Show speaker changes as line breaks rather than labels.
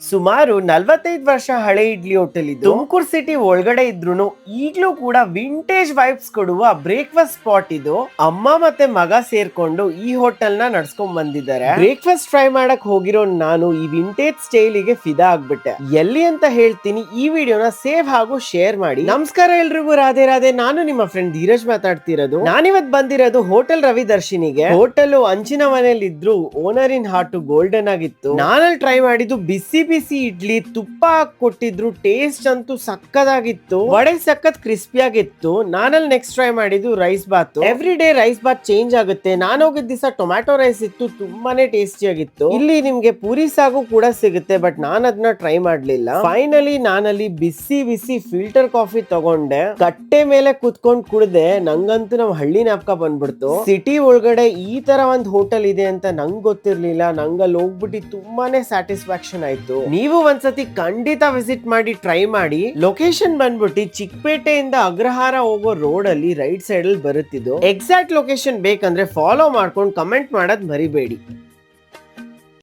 ಸುಮಾರು 45 ವರ್ಷ ಹಳೆ ಇಡ್ಲಿ ಹೋಟೆಲ್ ಇದು ತುಮಕೂರು ಸಿಟಿ ಒಳಗಡೆ ಇದ್ರು ಈಗ್ಲೂ ಕೂಡ ವಿಂಟೇಜ್ ವೈಬ್ಸ್ ಕೊಡುವ ಬ್ರೇಕ್ಫಾಸ್ಟ್ ಸ್ಪಾಟ್ ಇದು. ಅಮ್ಮ ಮತ್ತೆ ಮಗ ಸೇರ್ಕೊಂಡು ಈ ಹೋಟೆಲ್ ನ ನಡ್ಸ್ಕೊಂಡ್ ಬಂದಿದ್ದಾರೆ. ಬ್ರೇಕ್ಫಾಸ್ಟ್ ಟ್ರೈ ಮಾಡಕ್ ಹೋಗಿರೋ ನಾನು ಈ ವಿಂಟೇಜ್ ಸ್ಟೈಲಿಗೆ ಫಿದಾ ಆಗ್ಬಿಟ್ಟೆ. ಎಲ್ಲಿ ಅಂತ ಹೇಳ್ತೀನಿ, ಈ ವಿಡಿಯೋನ ಸೇವ್ ಹಾಗೂ ಶೇರ್ ಮಾಡಿ. ನಮಸ್ಕಾರ ಎಲ್ರಿಗೂ, ರಾಧೆ ರಾಧೆ. ನಾನು ನಿಮ್ಮ ಫ್ರೆಂಡ್ ಧೀರಜ್ ಮಾತಾಡ್ತಿರೋದು. ನಾನಿವತ್ ಬಂದಿರೋದು ಹೋಟೆಲ್ ರವಿ ದರ್ಶಿನಿಗೆ. ಹೋಟೆಲ್ ಹಂಚಿನ ಮನೇಲಿ ಇದ್ರು, ಓನರ್ ಇನ್ ಹಾರ್ಟ್ ಗೋಲ್ಡನ್ ಆಗಿತ್ತು. ನಾನಲ್ಲಿ ಟ್ರೈ ಮಾಡಿದ್ದು ಬಿಸಿ ಬಿಸಿ ಇಡ್ಲಿ, ತುಪ್ಪ ಹಾಕಿ ಕೊಟ್ಟಿದ್ರು. ಟೇಸ್ಟ್ ಅಂತೂ ಸಕ್ಕದಾಗಿತ್ತು. ವಡೆ ಸಖತ್ ಕ್ರಿಸ್ಪಿ ಆಗಿತ್ತು. ನಾನಲ್ಲಿ ನೆಕ್ಸ್ಟ್ ಟ್ರೈ ಮಾಡಿದ್ದು rice bath. Every day rice bath change ಆಗುತ್ತೆ. ನಾನು ಹೋಗಿದ್ದ ದಿವಸ ಟೊಮ್ಯಾಟೊ ರೈಸ್ ಇತ್ತು, ತುಂಬಾನೇ ಟೇಸ್ಟಿ ಆಗಿತ್ತು. ಇಲ್ಲಿ ನಿಮ್ಗೆ ಪೂರಿ ಸಾಗು ಕೂಡ ಸಿಗುತ್ತೆ, ಬಟ್ ನಾನು ಅದನ್ನ ಟ್ರೈ ಮಾಡ್ಲಿಲ್ಲ. ಫೈನಲಿ ನಾನಲ್ಲಿ ಬಿಸಿ ಬಿಸಿ ಫಿಲ್ಟರ್ ಕಾಫಿ ತಗೊಂಡೆ. ಕಟ್ಟೆ ಮೇಲೆ ಕುತ್ಕೊಂಡ್ ಕುಡ್ದೆ. ನಂಗಂತೂ ನಮ್ ಹಳ್ಳಿ ಜ್ಞಾಪಕ ಬಂದ್ಬಿಡ್ತು. ಸಿಟಿ ಒಳಗಡೆ ಈ ತರ ಒಂದ್ ಹೋಟೆಲ್ ಇದೆ ಅಂತ ನಂಗೆ ಗೊತ್ತಿರ್ಲಿಲ್ಲ. ನಂಗಲ್ಲಿ ಹೋಗ್ಬಿಟ್ಟು ತುಂಬಾನೇ ಸ್ಯಾಟಿಸ್ಫ್ಯಾಕ್ಷನ್ ಆಯ್ತು. ನೀವು ಒಂದ್ಸತಿ ಖಂಡಿತ ವಿಸಿಟ್ ಮಾಡಿ, ಟ್ರೈ ಮಾಡಿ. ಲೊಕೇಶನ್ ಬಂದ್ಬಿಟ್ಟು ಚಿಕ್ಕಪೇಟೆಯಿಂದ ಅಗ್ರಹಾರ ಹೋಗೋ ರೋಡ್ ಅಲ್ಲಿ ರೈಟ್ ಸೈಡ್ ಅಲ್ಲಿ ಬರುತ್ತಿದ್ದು. ಎಕ್ಸಾಕ್ಟ್ ಲೊಕೇಶನ್ ಬೇಕಂದ್ರೆ ಫಾಲೋ ಮಾಡ್ಕೊಂಡು ಕಮೆಂಟ್ ಮಾಡೋದ್ ಮರಿಬೇಡಿ.